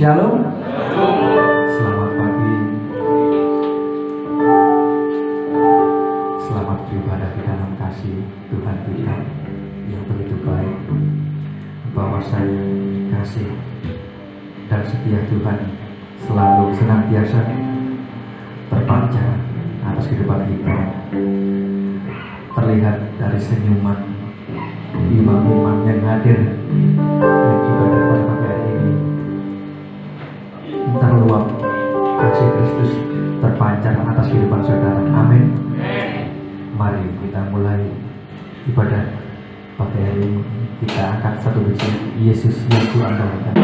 Shalom. Selamat pagi. Selamat beribadah di dalam kasih Tuhan kita yang begitu baik, bahwasanya kasih dan setia Tuhan selalu senantiasa terpancar atas kehidupan kita. Terlihat dari senyuman imam-imam yang hadir yang juga pada pagi hari ini, terluap kasih Kristus terpancar atas kehidupan saudara. Amin. Mari kita mulai ibadah pagi hari ini. Kita angkat satu biji Yesus yang kuandalkan.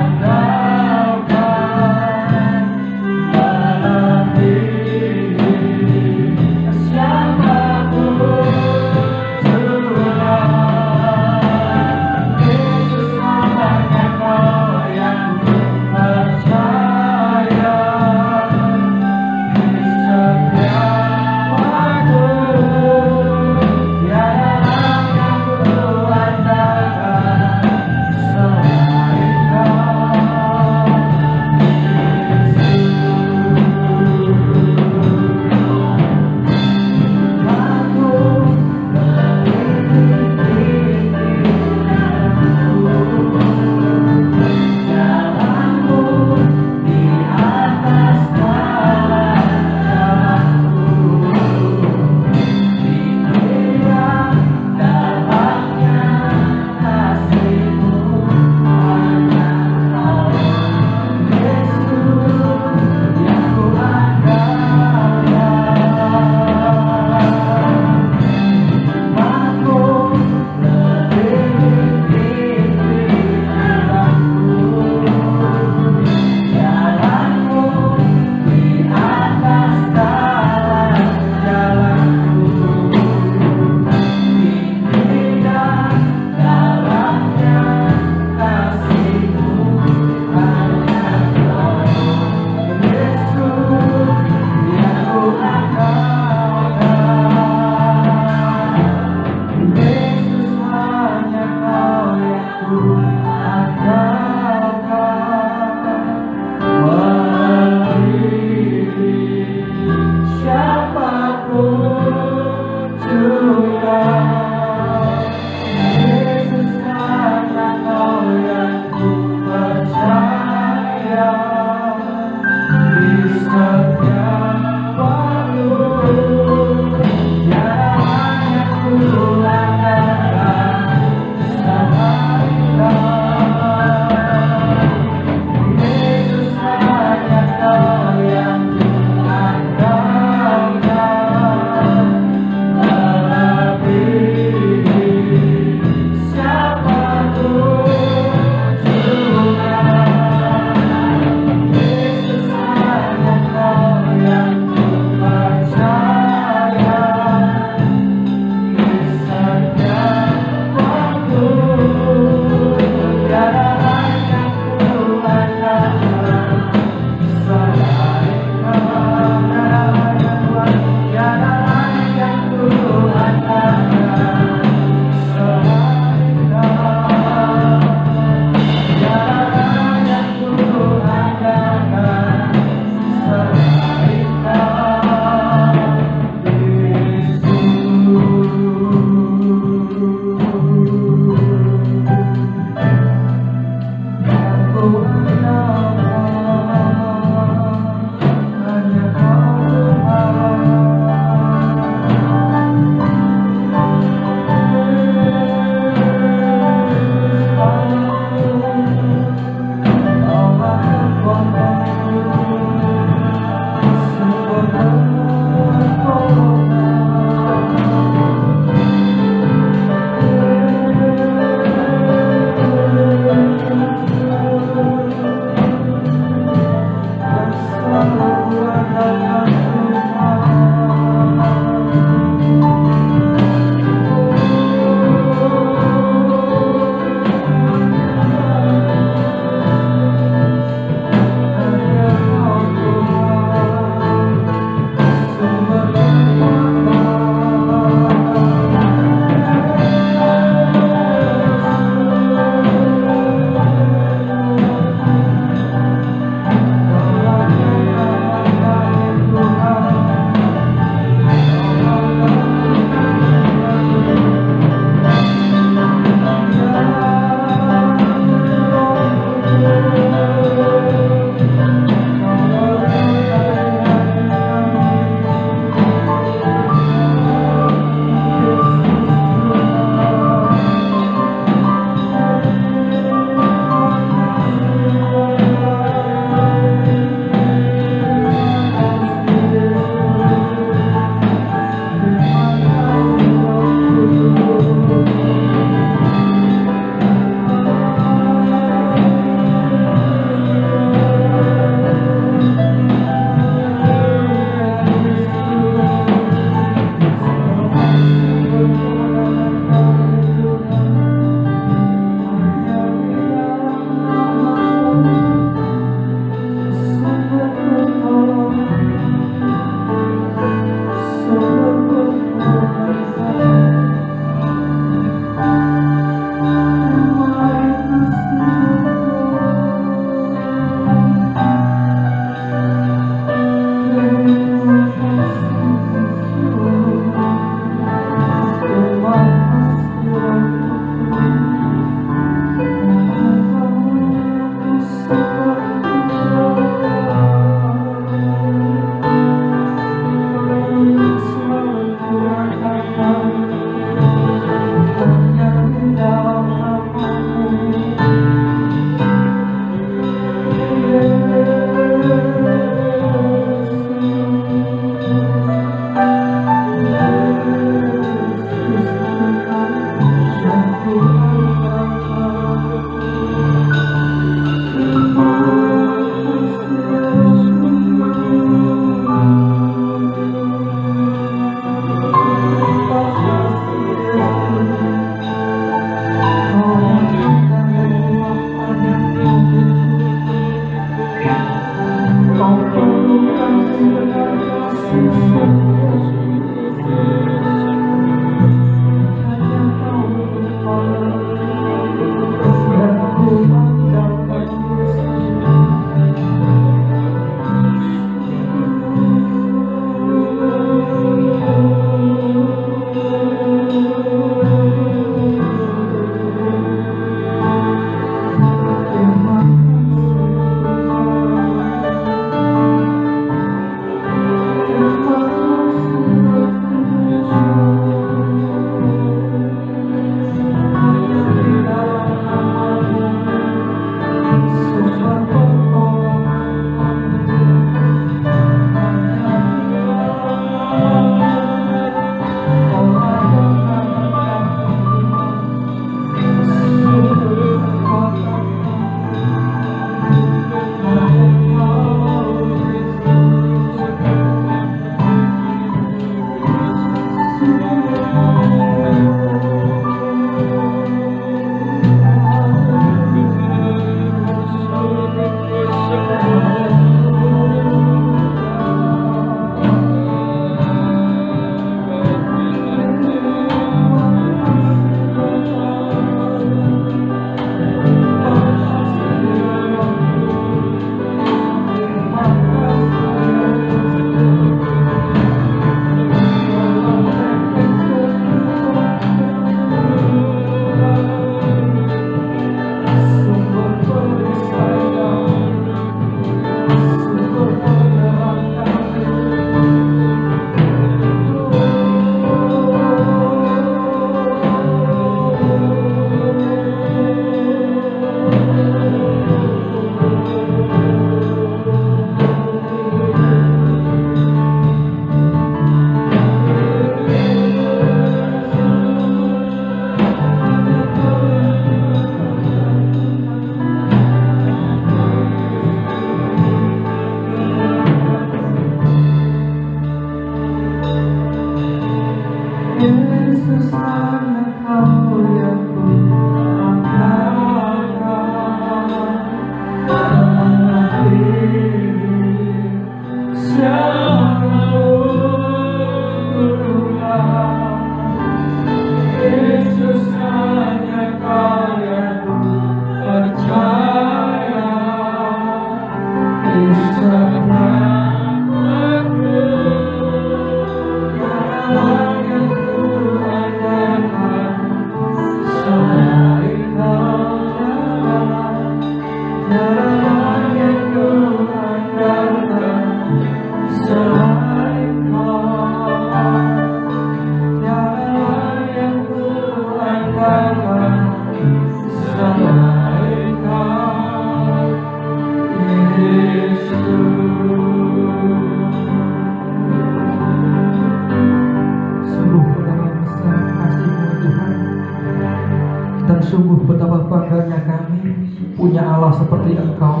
Sungguh betapa bangganya kami punya Allah seperti Engkau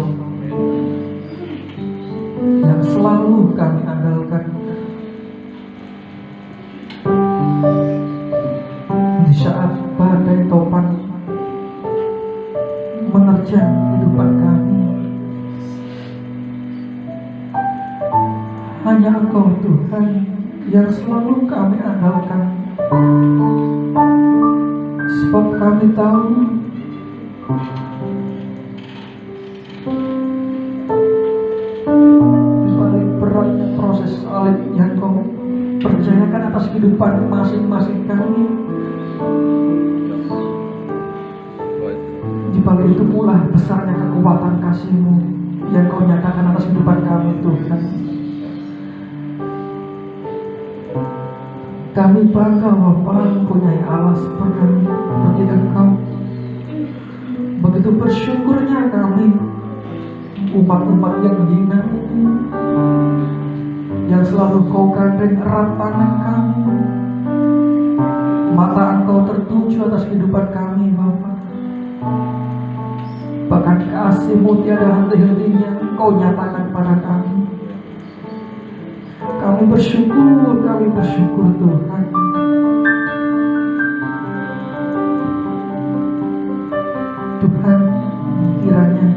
yang selalu kami andalkan di saat badai topan menerjang kehidupan kami. Hanya Engkau Tuhan yang selalu kami andalkan, sebab kami tahu di balik beratnya proses salib yang Kau percayakan atas kehidupan masing-masing kami, di balik itu pula besarnya kekuatan kasih-Mu yang Kau nyatakan atas kehidupan kami, Tuhan. Kami bangga Bapa mempunyai Allah seperti Engkau. Begitu bersyukurnya kami, umat-umat yang hina ini, yang selalu Kau gandeng erat tangan kami. Mata Engkau tertuju atas kehidupan kami, Bapa. Bahkan kasih-Mu tiada henti-hentinya Kau nyatakan pada kami. Kami bersyukur Tuhan. Tuhan, kiranya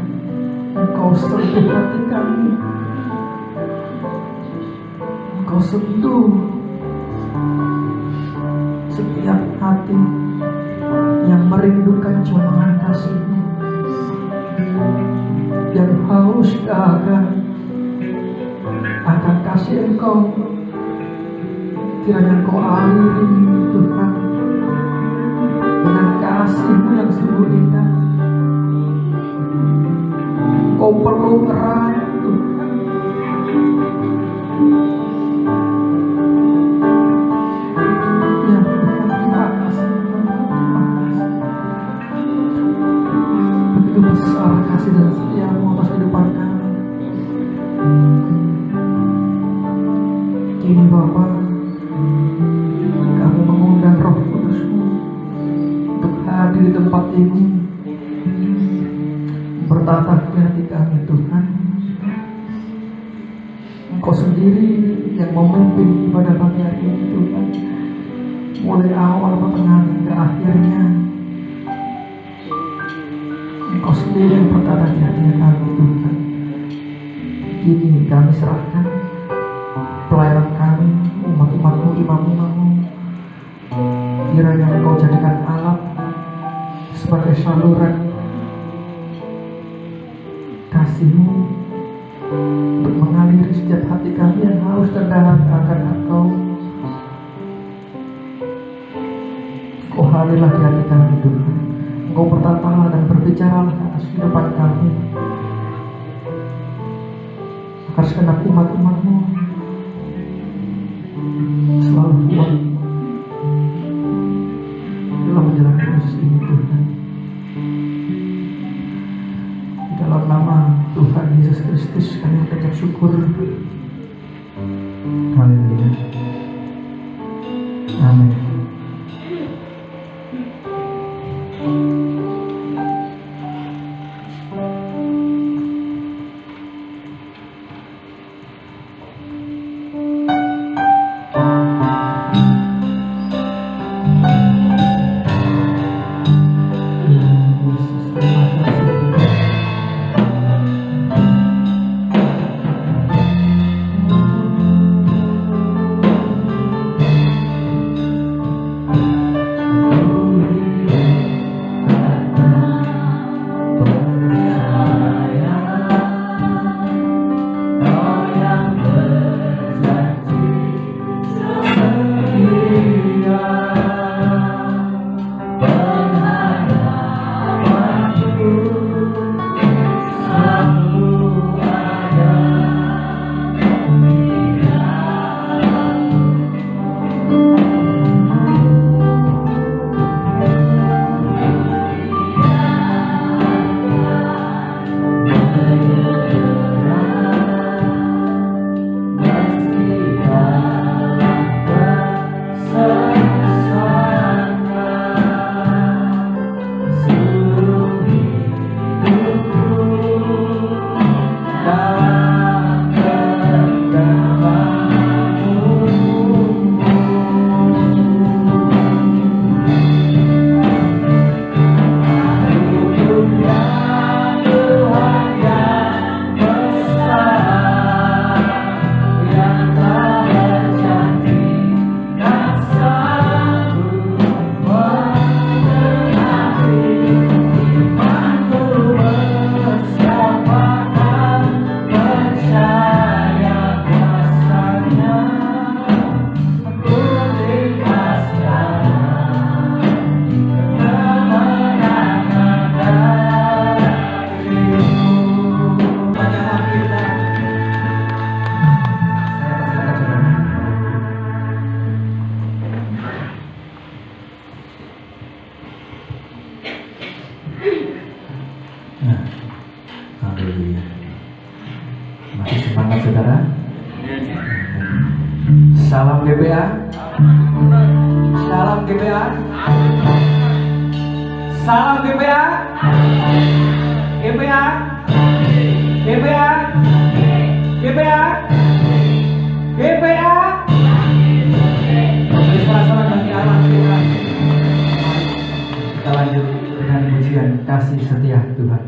Engkau sentuh hati kami. Engkau sentuh setiap hati yang merindukan jamahan kasih-Mu, yang haus dahaga akan kasih Engkau. Kiranya Engkau aliri Tuhan dengan kasih-Mu yang sungguh indah. Engkau peluk erat Tuhan. Ya Tuhan, terima kasih. Begitu besar kasih dan setia-Mu atas kehidupan kami. Kini Bapa, kami mengundang Roh Kudus-Mu untuk hadir di tempat ini, bertatah di hati kami, Tuhan. Engkau sendiri yang memimpin ibadah pagi hari ini, Tuhan, mulai awal, pertengahan hingga akhirnya. Engkau sendiri yang bertatah di hati kami, Tuhan. Kini kami serahkan pelayanan kami, umat-umat-Mu, imam-imam-Mu. Kiranya Engkau jadikan alat sebagai saluran kasih-Mu untuk mengaliri setiap hati kami yang haus dan dahaga akan Engkau. Engkau hadirlah di hati kami, Tuhan. Engkau bertatalah dan berbicaralah atas kehidupan kami, agar segenap umat-umat-Mu selalu kuat dalam menjalankan proses ini, Tuhan. Dalam nama Tuhan Yesus Kristus kami mengucap syukur. Haleluya. Amin. Masih semangat saudara? Salam GBA. Salam GBA. Salam GBA. GBA. GBA. GBA. GBA. Beri sorak-sorai bagi Allah kita. Kita lanjut dengan pujian kasih setia Tuhan.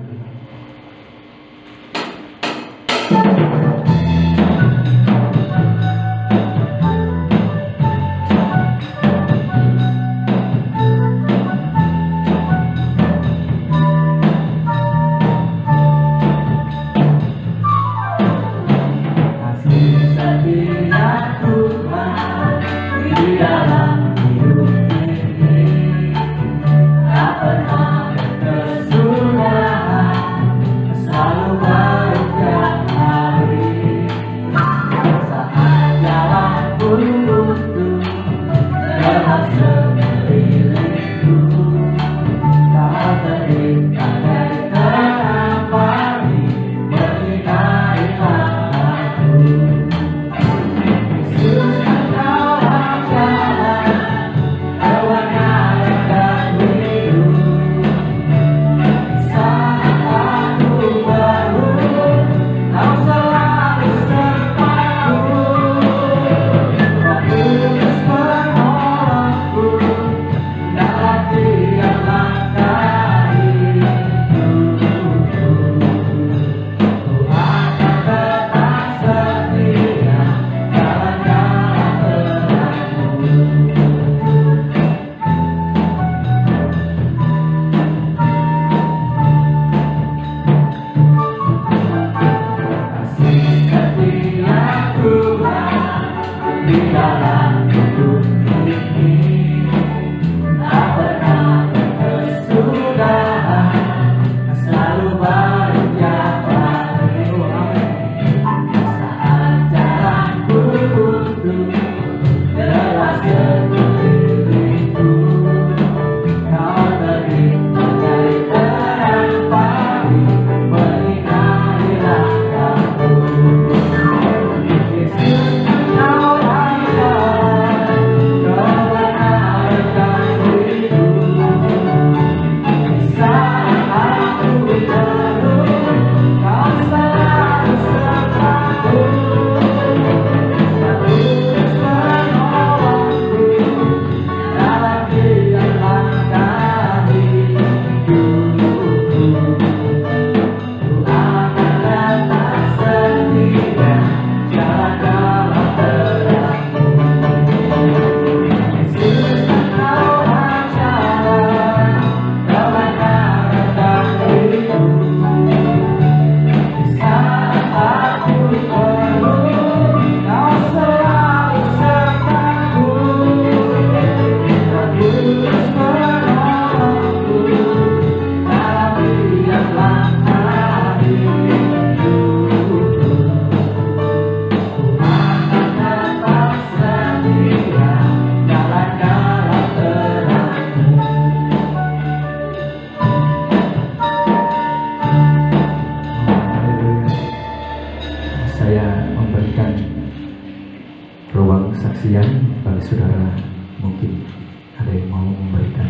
kesaksian bagi saudara, mungkin ada yang mau memberikan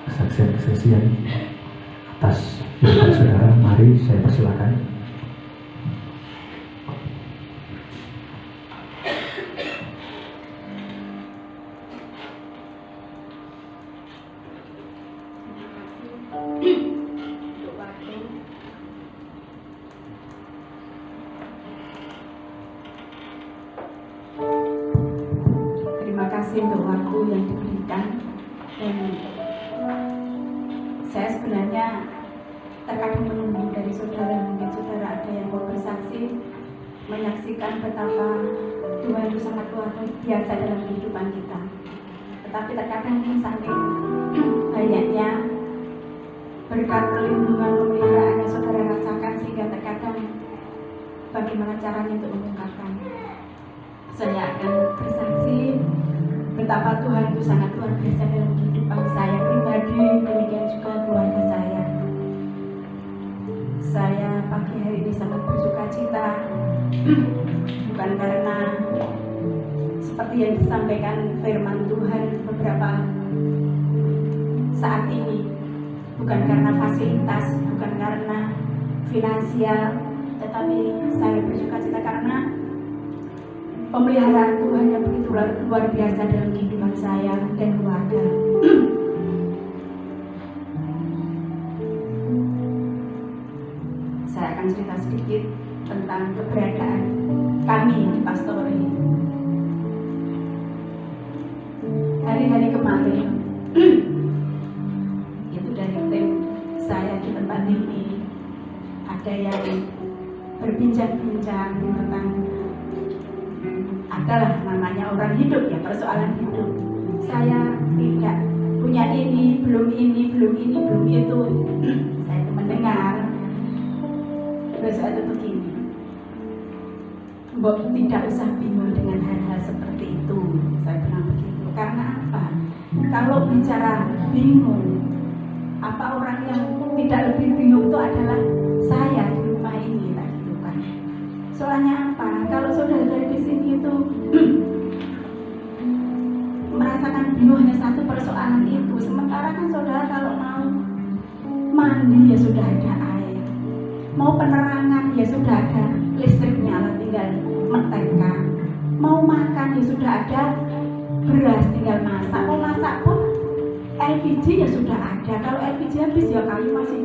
kesaksian atas kehidupan saudara. Mari saya persilakan. Terima kasih untuk waktu yang diberikan, dan saya sebenarnya terkadang menunggu dari saudara, mungkin saudara ada yang mau bersaksi, menyaksikan betapa Tuhan itu sangat luar biasa dalam kehidupan kita. Tetapi terkadang saking banyaknya berkat perlindungan pemeliharaan yang saudara rasakan, sehingga terkadang bagaimana caranya untuk mengungkapkan. Saya akan bersaksi betapa Tuhan itu sangat luar biasa dalam kehidupan saya pribadi, demikian juga keluarga saya. Saya pagi hari ini sangat bersuka cita, bukan karena seperti yang disampaikan firman Tuhan beberapa saat ini, bukan karena fasilitas, bukan karena finansial, tetapi saya bersuka cita karena pemeliharaan Tuhan yang begitu luar biasa dalam kehidupan saya dan keluarga. Saya akan cerita sedikit tentang keberadaan kami di Pastori. Hari-hari kemarin, itu dari tim saya di tempat ini, ada yang berbincang-bincang tentang adalah namanya orang hidup, ya, persoalan hidup. Saya tidak punya ini, belum itu. Saya mendengar terus itu begini, Mbok tidak usah bingung dengan hal-hal seperti itu. Saya bilang begitu. Karena apa? Kalau bicara bingung, apa orang yang tidak lebih bingung itu adalah saya di rumah ini, tak gitu kan? Soalnya apa? Kalau saudara dari di sini itu merasakan bingung hanya satu persoalan itu, sementara kan saudara kalau mau mandi ya sudah ada air, mau penerangan ya sudah ada listriknya, lah tinggal mentekan, mau makan ya sudah ada beras tinggal masak, mau masak pun LPG ya sudah ada. Kalau LPG habis ya kayu masih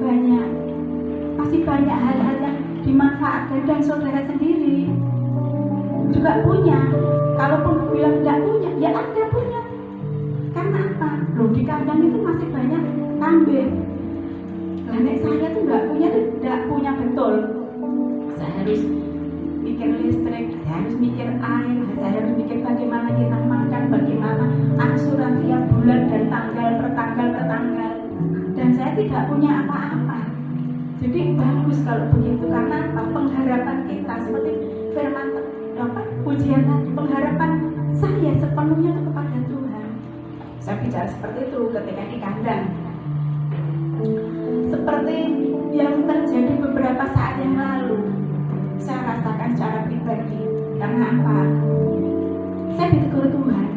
banyak hal-hal yang dimanfaatkan, dan saudara sendiri juga punya. Kalaupun bilang tidak punya, ya ada punya. Karena apa? Loh, di kandang itu masih banyak kambing. Nenek saya tuh tidak punya betul. Saya harus mikir listrik, saya harus mikir air, saya harus mikir bagaimana kita makan, bagaimana angsuran tiap bulan dan tanggal per tanggal. Dan saya tidak punya apa-apa. Jadi bagus kalau begitu, karena apa? Pengharapan kita seperti firman pujian tadi, pengharapan saya sepenuhnya itu kepada Tuhan. Saya bicara seperti itu ketika di kandang. Seperti yang terjadi beberapa saat yang lalu, saya rasakan secara pribadi. Karena apa? Saya ditegur Tuhan.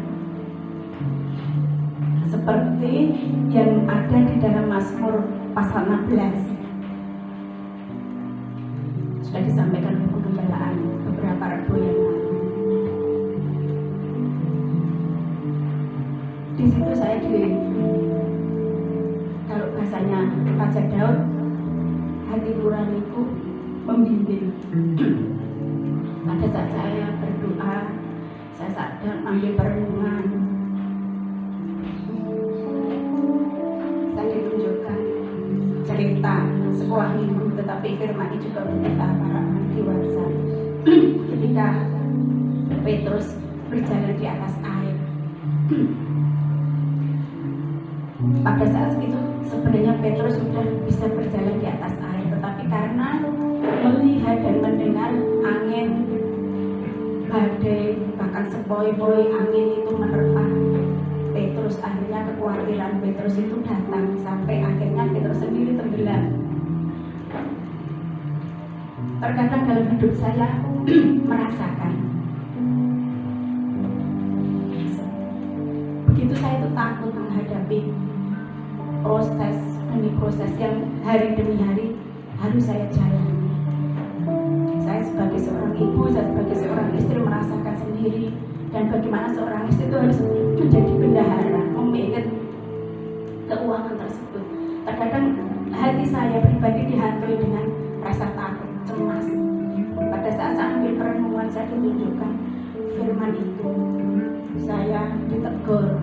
Seperti yang ada di dalam Mazmur pasal 16. Sudah disampaikan oleh penggembalaan beberapa Rabu yang lalu. Di situ saya kalau bahasanya Raja Daud, hati nuraniku membimbing. Pada saat saya berdoa, saya sadar ambil perenungan, saya ditunjukkan cerita sekolah minggu, tetapi firman ini juga untuk kita para anak dewasa. Ketika Petrus berjalan di atas air, pada saat itu sebenarnya Petrus sudah bisa berjalan di atas air, tetapi karena melihat dan mendengar angin, badai, bahkan sepoi-poi angin itu menerpa Petrus, akhirnya kekhawatiran Petrus itu datang sampai akhirnya Petrus sendiri tenggelam. Terkadang dalam hidup saya merasakan takut menghadapi proses demi proses yang hari demi hari harus saya jalani. Saya sebagai seorang ibu, saya sebagai seorang istri merasakan sendiri, dan bagaimana seorang istri itu harus menjadi bendahara, memanage keuangan tersebut. Terkadang hati saya pribadi dihantui dengan rasa takut, cemas. Pada saat saya ambil perenungan, saya ditunjukkan firman itu, saya ditegur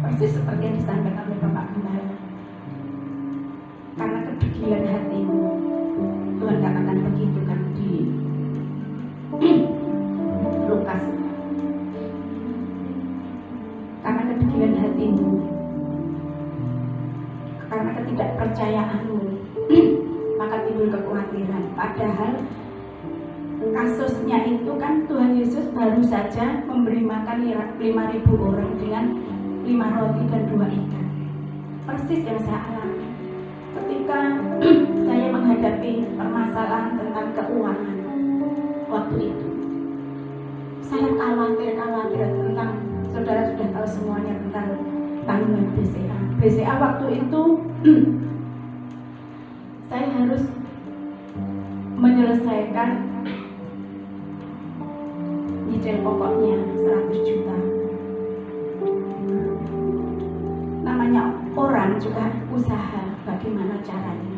persis seperti yang disampaikan oleh Bapak Gembala. Karena kedegilan hatimu, Tuhan katakan begitu kan di Lukas. Karena kedegilan hatimu, karena ketidakpercayaanmu, maka timbul kekhawatiran. Padahal kasusnya itu kan Tuhan Yesus baru saja memberi makan 5.000 orang dengan 5 roti dan 2 ikan. Persis yang saya alami ketika saya menghadapi permasalahan tentang keuangan waktu itu. Saya khawatir tentang, saudara sudah tahu semuanya tentang tanggungan BCA. BCA waktu itu saya harus menyelesaikan nyicil pokoknya 100 juta. Namanya orang juga usaha, bagaimana caranya.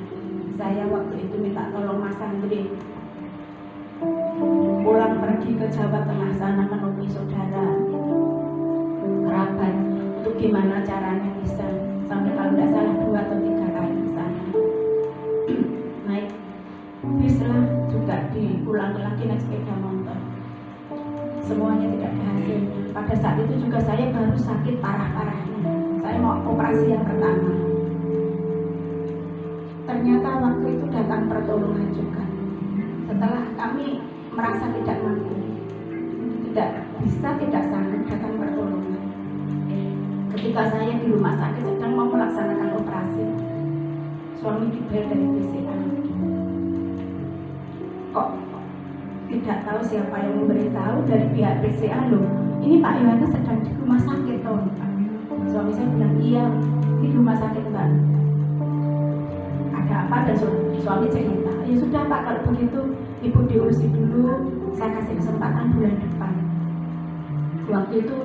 Saya waktu itu minta tolong Mas Andri pulang pergi ke Jawa Tengah sana menemui saudara kerabat untuk gimana caranya bisa sampai kalau tidak salah 2 atau 3 kali ke sana. Naik bis lah, juga diulang lagi naik sepeda motor. Semuanya tidak ada hasilnya. Pada saat itu juga saya baru sakit parah-parahnya. Saya mau operasi yang pertama. Ternyata waktu itu datang pertolongan juga. Setelah kami merasa tidak mampu, tidak sanggup, datang pertolongan. Ketika saya di rumah sakit sedang mau melaksanakan operasi, suami dibel dari BCA. Kok tidak tahu siapa yang memberitahu dari pihak BCA, loh ini Pak Yohanes sedang di rumah sakit toh. Suami saya bilang, iya di rumah sakit Mbak. Ada apa? Dan suami cerita, ya sudah Pak, kalau begitu Ibu diurusi dulu, saya kasih kesempatan bulan depan. Waktu itu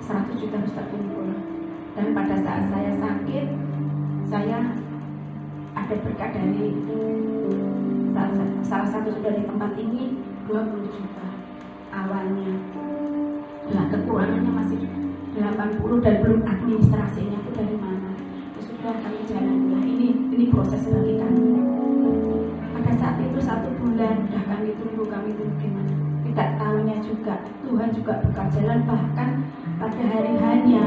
100 juta harus terkumpul. Dan pada saat saya sakit, saya ada berkat dari salah satu saudara di tempat ini 20 juta awalnya. Nah, kekurangannya masih 80 dan belum administrasinya itu dari mana. Ya sudah, kami jalan. Nah, ini proses bagi kami. Pada saat itu 1 bulan dah kami tunggu gimana. Tidak tahunya juga Tuhan juga buka jalan, bahkan pada hari hanya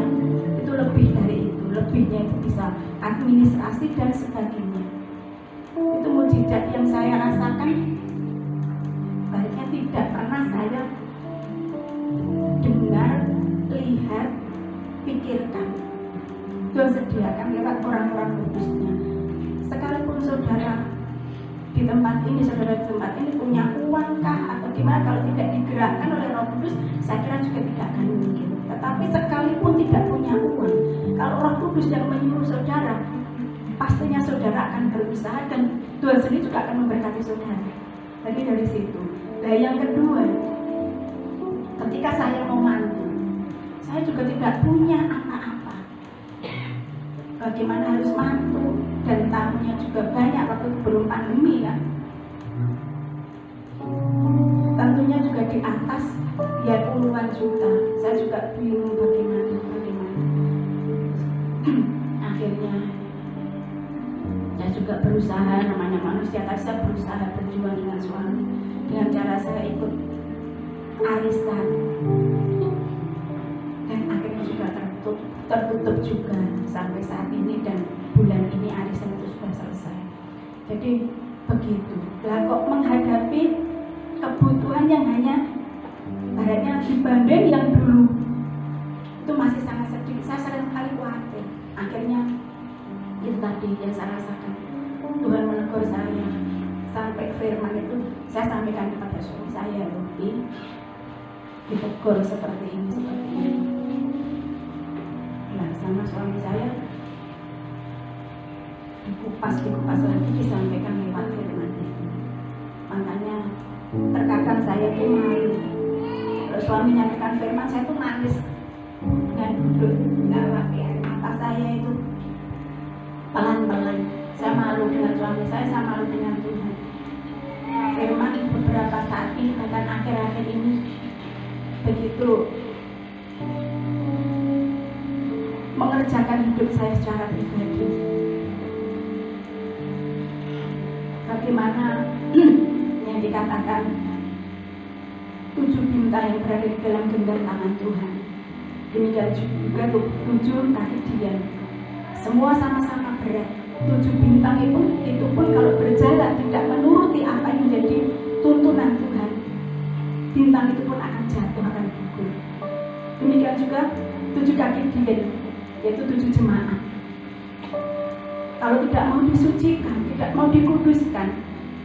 itu lebih dari itu, lebihnya itu bisa administrasi dan sebagainya. Itu mukjizat yang saya rasakan, baiknya tidak pernah saya dengar, lihat, pikirkan. Tuhan sediakan lewat orang-orang kudusnya. Sekalipun saudara di tempat ini, saudara di tempat ini punya uang kah atau gimana, kalau tidak digerakkan oleh Roh Kudus, saya kira juga tidak akan mungkin. Tetapi sekalipun tidak punya uang, kalau Roh Kudus yang menyuruh saudara, pastinya saudara akan berusaha dan Tuhan sendiri juga akan memberkati saudara. Jadi dari situ. Nah, yang kedua, ketika saya mau mantu, saya juga tidak punya apa-apa. Bagaimana harus mantu, dan tamunya juga banyak waktu belum pandemi kan. Tentunya juga di atas ya puluhan juta. Saya juga bingung bagaimana. Akhirnya saya juga berusaha, namanya manusia, tapi saya berusaha berjuang dengan suami dengan cara saya ikut arisan, dan akhirnya juga tertutup juga sampai saat ini, dan bulan ini arisan itu sudah selesai. Jadi begitu. Lah kok menghadapi kebutuhan yang hanya baratnya dibanding yang dulu itu masih sangat sedikit, saya sering kali khawatir. Akhirnya itu tadi yang saya rasakan, Tuhan menegur saya sampai firman itu saya sampaikan kepada suami saya, ditegur seperti ini. Nah, sama suami saya dikupas lagi, disampaikan lewat firman itu. Makanya terkadang saya tuh malu. Kalau suami nyampaikan firman, saya tuh nangis dan duduk lewat air mata saya itu pelan-pelan. Saya malu dengan suami saya malu dengan Tuhan. Firman beberapa saat ini, bahkan akhir-akhir ini, begitu mengerjakan hidup saya secara pribadi. Bagaimana yang dikatakan 7 bintang yang berada di dalam genggam tangan Tuhan, demikian juga 7 kaki Dia. Semua sama-sama berat. 7 bintang itu pun kalau berjalan tidak menuruti apa yang menjadi tuntunan Tuhan, bintang itu pun akan jatuh, akan gugur. Demikian juga 7 kaki Dia, yaitu 7 jemaat. Kalau tidak mau disucikan, tidak mau dikuduskan,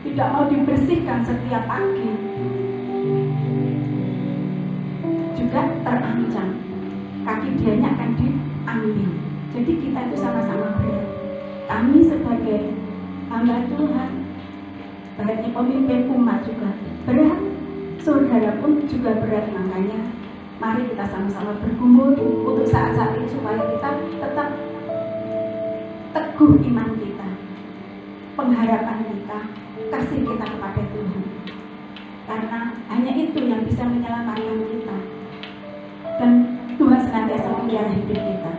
tidak mau dibersihkan setiap pagi, juga terancam kaki Dianya akan diambil. Jadi kita itu sama-sama berat. Kami sebagai hamba Tuhan, beratnya pemimpin umat juga berat, saudara pun juga berat. Makanya mari kita sama-sama bergumul untuk saat-saat ini supaya kita tetap teguh iman kita, pengharapan kita, kasih kita kepada Tuhan. Karena hanya itu yang bisa menyelamatkan kita. Dan Tuhan senantiasa memelihara hidup kita.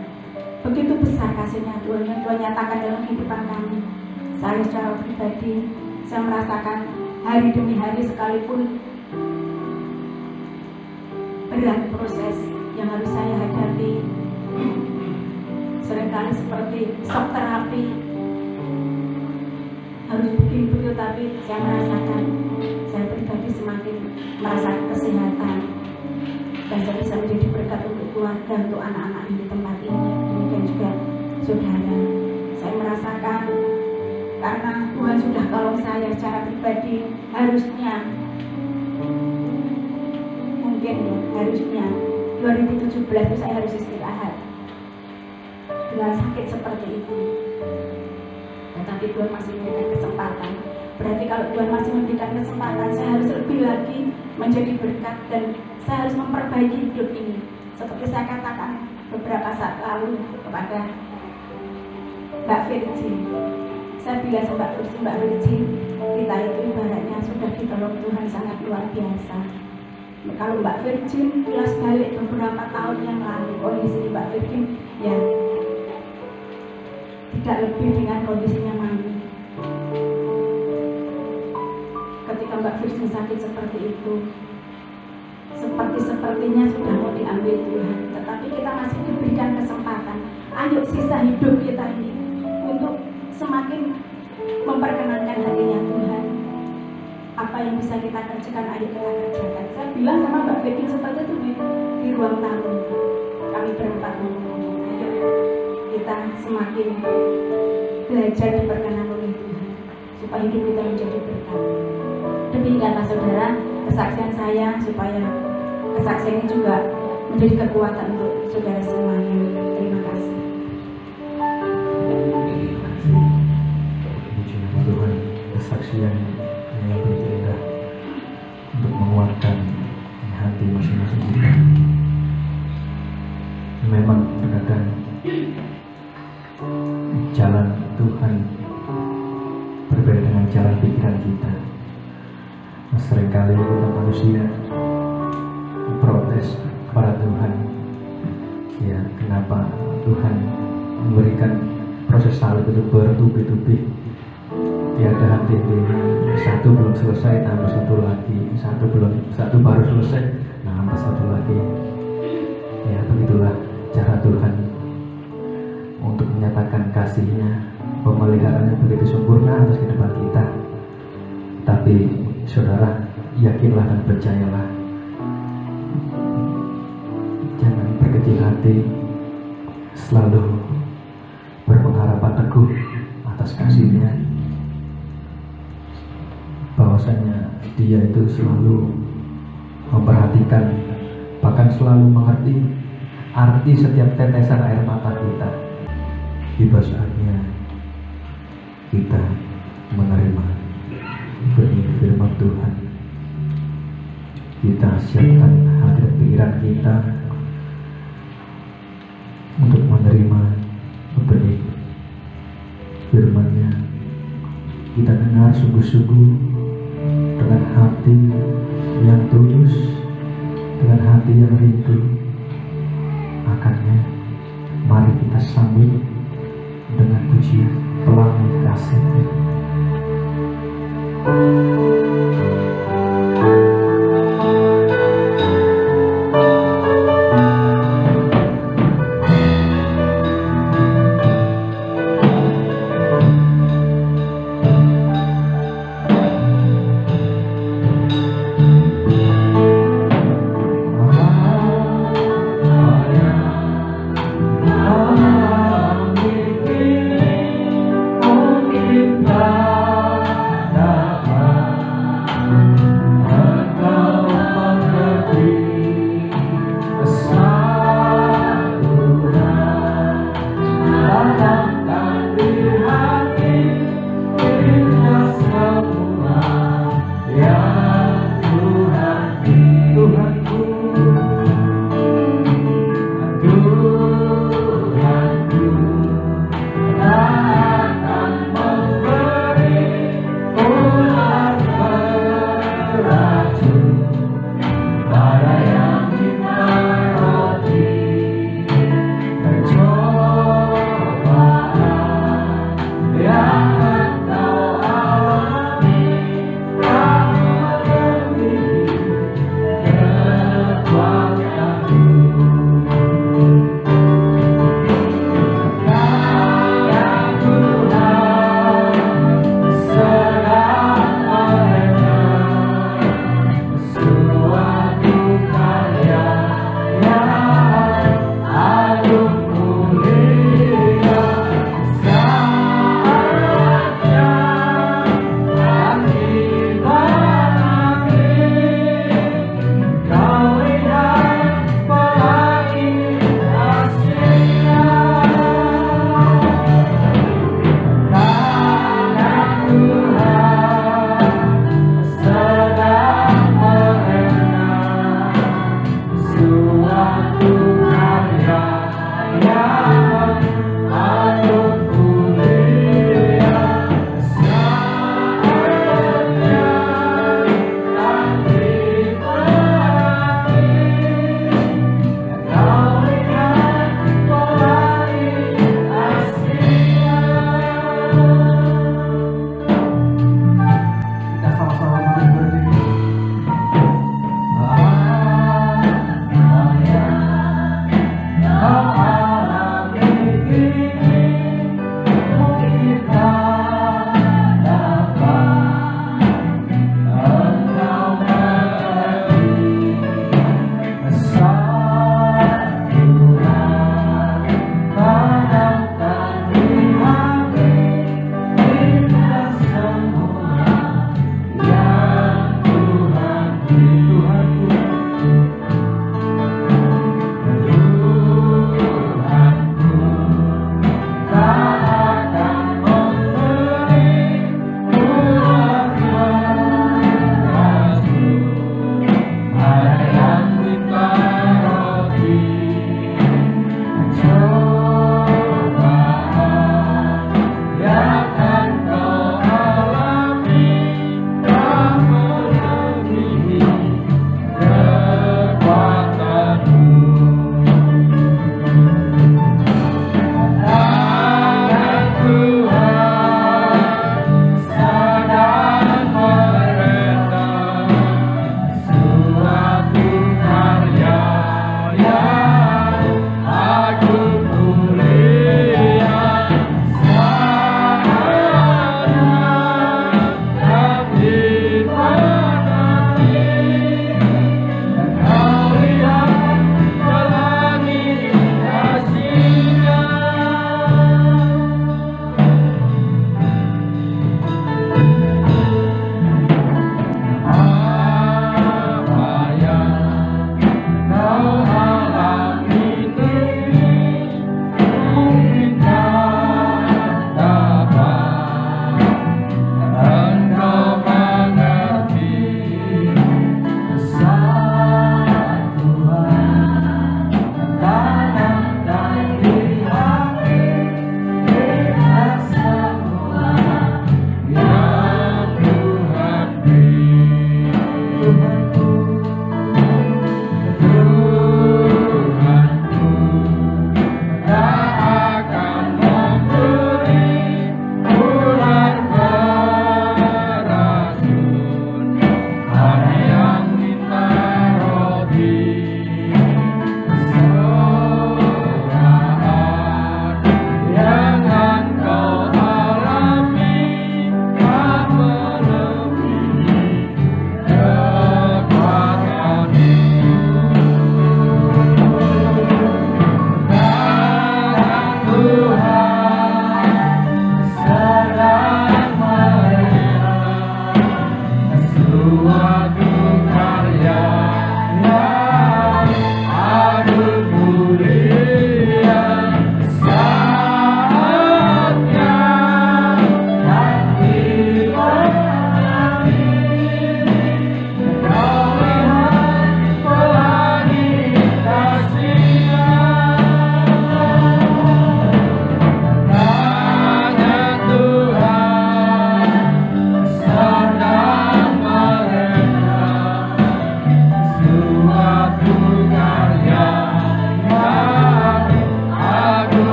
Begitu besar kasihnya Tuhan yang Tuhan nyatakan dalam kehidupan kami. Saya secara pribadi, saya merasakan hari demi hari sekalipun berat proses yang harus saya hadapi. Seringkali seperti shock terapi, harus begitu, tapi saya merasakan, saya pribadi semakin merasakan kesehatan, dan saya bisa menjadi berkat untuk keluarga, untuk anak-anak di tempat ini. Demikian juga saudara, saya merasakan karena Tuhan sudah tolong saya secara pribadi. Harusnya 2017 itu saya harus istirahat dengan sakit seperti itu, tetapi Tuhan masih memberikan kesempatan. Berarti kalau Tuhan masih memberikan kesempatan, saya harus lebih lagi menjadi berkat, dan saya harus memperbaiki hidup ini. Seperti saya katakan beberapa saat lalu kepada Mbak Virgin, saya bilang sama Mbak Virgin, kita itu ibaratnya sudah ditolong Tuhan sangat luar biasa. Kalau Mbak Virgin kilas balik beberapa tahun yang lalu, kondisi Mbak Virgin ya tidak lebih dengan kondisinya Mami. Ketika Mbak Virgin sakit seperti itu, sepertinya sudah mau diambil Tuhan, tetapi kita masih diberikan kesempatan. Ayo sisa hidup kita ini untuk semakin memperkenankan hatinya Tuhan. Apa yang bisa kita kerjakan, ayo kita kerjakan. Saya bilang sama Mbak Virgin seperti itu di ruang tamu. Kami berempat ngomong, ayo kita semakin belajar diperkenan oleh Tuhan, supaya hidup kita menjadi berkat. Demikianlah saudara kesaksian saya, supaya kesaksian ini juga menjadi kekuatan untuk saudara semuanya. Terima kasih. Puji nama Tuhan, kesaksian yang begitu indah untuk menguatkan hati masing-masing kita. Memang terkadang jalan Tuhan berbeda dengan jalan pikiran kita. Seringkali kita manusia protes kepada Tuhan, ya kenapa Tuhan memberikan proses salib itu bertubi-tubi, tiada henti-hentinya. Satu belum selesai, tambah satu lagi, satu baru selesai, tambah satu lagi. Ya begitulah cara Tuhan untuk menyatakan kasih-Nya, pemeliharaannya begitu sempurna atas kehidupan kita. Tapi saudara, yakinlah dan percayalah, jangan berkecil hati, selalu berpengharapan teguh atas kasih-Nya, bahwasanya Dia itu selalu memperhatikan bahkan selalu mengerti arti setiap tetesan air mata kita. Tiba saatnya kita menerima benih firman Tuhan. Kita siapkan hati dan pikiran kita untuk menerima benih firman-Nya. Kita dengar sungguh-sungguh dengan hati yang tulus, dengan hati yang rindu. Makanya mari kita sambut dengan pujian pelangi kasih.